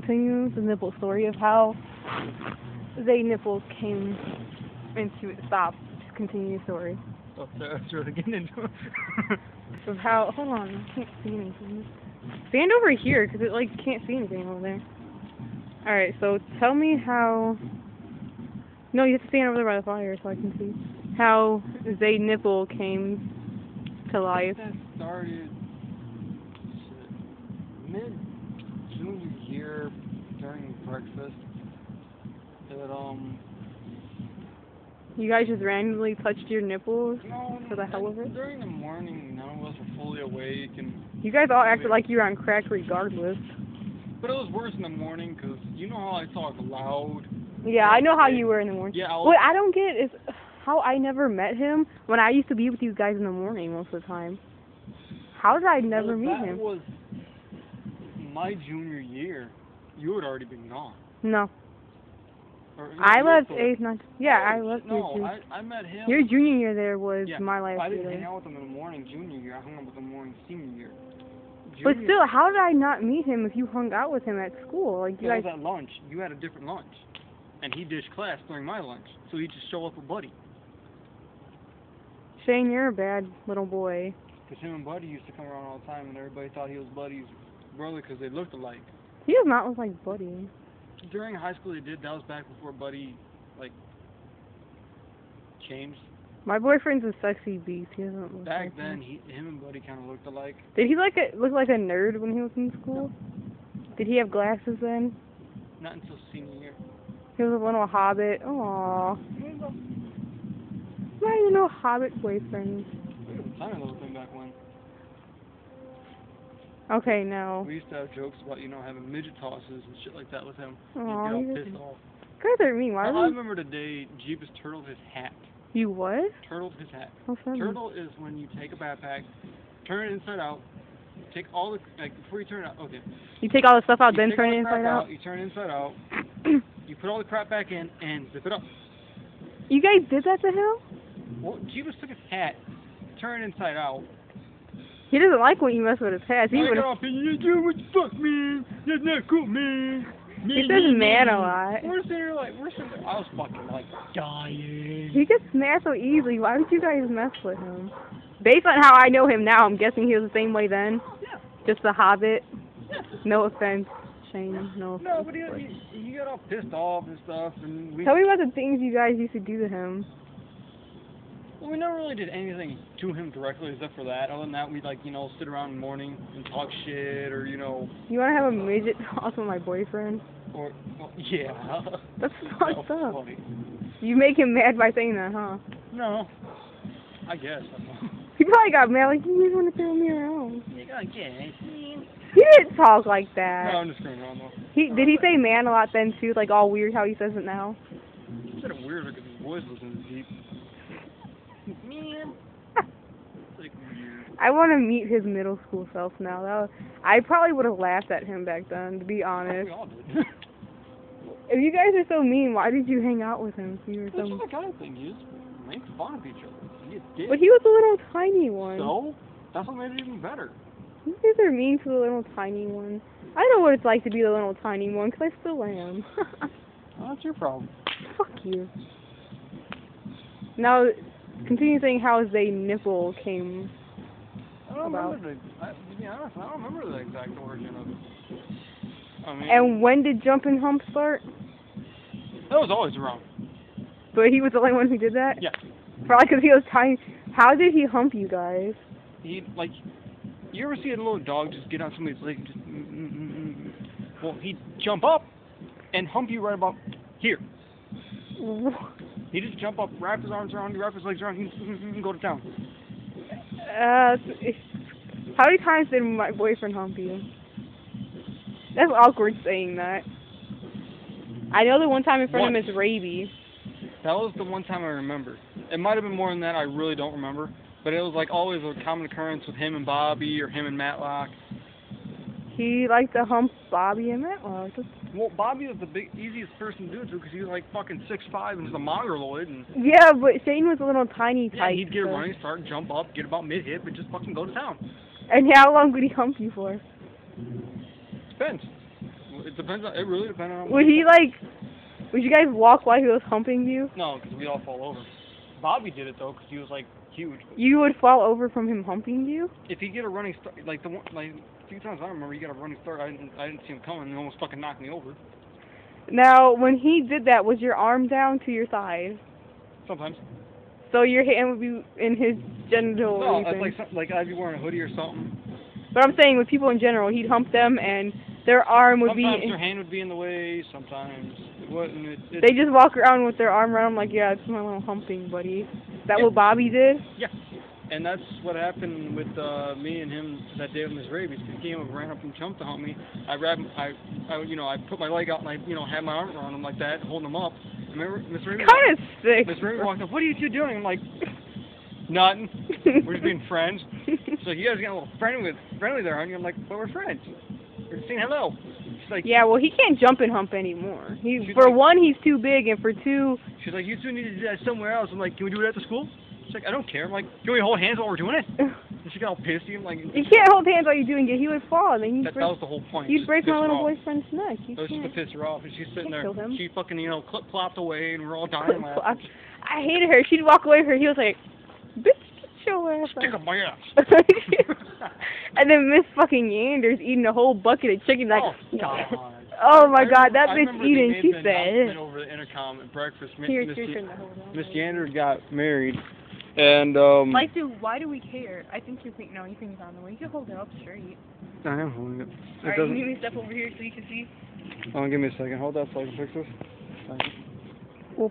continue the nipple story of how they nipples came into it. Stop. Just continue the story. That's really getting into it. Of how, hold on, I can't see anything. Stand over here, because it, like, can't see anything over there. Alright, so tell me how, no, you have to stand over there by the fire so I can see. How they nipple came to life. That started mid-junior year during breakfast. You guys just randomly touched your nipples No, for the hell of it? during the morning, none of us were fully awake, and You guys all acted like you were on crack regardless. but it was worse in the morning because you know how I talk loud. Yeah, I know how you were in the morning. Yeah, What I don't get is how I never met him when I used to be with you guys in the morning most of the time. How did I never meet him? That was my junior year. You had already been gone. No. Or, I left still, 8th, 9th. Yeah, I left No, your I met him. Your junior year there was Yeah, my last I didn't year. hang out with him in the morning junior year. I hung out with him in the morning senior year. But still, how did I not meet him if you hung out with him at school? Like you I guys. was at lunch. You had a different lunch. And he dished class during my lunch. So he'd just show up with Buddy. Shane, you're a bad little boy. Because him and Buddy used to come around all the time, and everybody thought he was Buddy's brother because they looked alike. He does not look like Buddy. During high school they did. That was back before Buddy, like, changed. My boyfriend's a sexy beast. He doesn't look Back like then, him. him and Buddy kind of looked alike. Did he look like a nerd when he was in school? Did he have glasses then? Not until senior year. He was a little hobbit. Aww. My little hobbit boyfriend. We was a tiny little thing back when. Okay, no. We used to have jokes about, you know, having midget tosses and shit like that with him. Aw, He'd get all pissed off. Guys are mean. Why? I remember the day Jeebus turtled his hat. You what? Turtled his hat. How funny. Turtle is when you take a backpack, turn it inside out, take all the, like, before you turn it out, okay. You take all the stuff out, You then take turn all it the crap inside out? You turn it inside out, you put all the crap back in, and zip it up. You guys did that to him? Well, Jeebus took his hat, turned it inside out. He doesn't like when you mess with his hat. He I would. got off and you do what the fuck, man. That's not cool, man. He says man a lot. We're sitting there like, I was fucking like dying. He gets mad so easily. Why would you guys mess with him? Based on how I know him now, I'm guessing he was the same way then. Yeah. Just a hobbit. No offense, Shane. No offense. No, but he got all pissed off and stuff, and we. Tell me about the things you guys used to do to him. Well, we never really did anything to him directly except for that. Other than that, we'd, like, you know, sit around in the morning and talk shit, or, you know. You want to have a midget talk with my boyfriend? Or, well, yeah. That's fucked up. Funny. You make him mad by saying that, huh? No. I guess. I don't know. He probably got mad, like, you just want to throw me around. I guess. He didn't talk like that. No, I'm just screwing around, though. Did he say man a lot then, too? Like, all weird how he says it now? He said it weird because his voice wasn't as deep. Man. Like, weird. I want to meet his middle school self now. I probably would have laughed at him back then, to be honest. We all did. If you guys are so mean, why did you hang out with him? If you were That's so... just the kind of thing. You just make fun of each other. You did. But he was a little tiny one. So? That's what made it even better. You guys are mean to the little tiny one. I know what it's like to be the little tiny one, because I still am. Well, that's your problem. Fuck you. Now, continue saying how they nipple came about. To be honest, I don't remember the exact origin of it. I mean, And when did jump and hump start? that was always around. But he was the only one who did that? Yeah. Probably because he was tiny. How did he hump you guys? He, like, you ever see a little dog just get on somebody's leg and just, well, he'd jump up and hump you right about here. He'd just jump up, wrap his arms around you, wrap his legs around you, and go to town. How many times did my boyfriend hump you? That's awkward saying that. I know the one time in front of Miss Raby. That was the one time I remember. It might have been more than that, I really don't remember. But it was like always a common occurrence with him and Bobby or him and Matlock. He liked to hump Bobby and Matlock. Well, Bobby was the easiest person to do it to because he was like fucking 6'5" and he's a mongoloid. And yeah, but Shane was a little tiny type. yeah, he'd get a running start, jump up, get about mid-hip, and just fucking go to town. And how long would he hump you for? Depends. Depends on, it really depends on... Would he, like, would you guys walk while he was humping you? No, because we'd all fall over. Bobby did it, though, because he was, like, huge. You would fall over from him humping you? If you get a running start, like, a few times I remember, you got a running start, I didn't see him coming, and he almost fucking knocked me over. Now, when he did that, was your arm down to your side? Sometimes. So your hand would be in his genital No, region. it's like I'd be wearing a hoodie or something. But I'm saying with people in general, he'd hump them and their arm would Sometimes be... their hand would be in the way, sometimes it wouldn't. They just walk around with their arm around like, yeah, it's my little humping buddy. Is that what Bobby did? Yeah. And that's what happened with me and him that day with Miss Rabies. He came and ran up and jumped to hump me. I put my leg out and I, had my arm around him like that, holding him up. Remember, Miss Rabies? Kind of sick. Miss Rabies walked up. What are you two doing? I'm like, nothing. We're just being friends. So you guys get a little friendly there, aren't you? I'm like, well, we're friends. We're just saying hello. She's like, yeah, well, he can't jump and hump anymore. For one, he's too big, and for two... She's like, you two need to do that somewhere else. I'm like, can we do it at the school? She's like, I don't care. I'm like, can we hold hands while we're doing it? And she got all pissy. I'm like... You can't hold hands while you're doing it. He would fall, and then that was the whole point. You'd break my little boyfriend's neck. That was just to piss her off. And she's sitting there. Kill him. She fucking, clip-clopped away, and we're all dying laughing. I hated her. She'd walk away from her. He was like, bitch, get your ass Stick up my ass. And then Miss fucking Yander's eating a whole bucket of chicken. Like, oh, God. Oh, my God. That bitch eating. She said. said. Over the intercom at breakfast. Miss Yander got married. And, like, dude, why do we care? I think you think it's on the way. You can hold it up straight. I am holding it. Alright, you need me to step over here so you can see? Give me a second. Hold that so I can fix this. We'll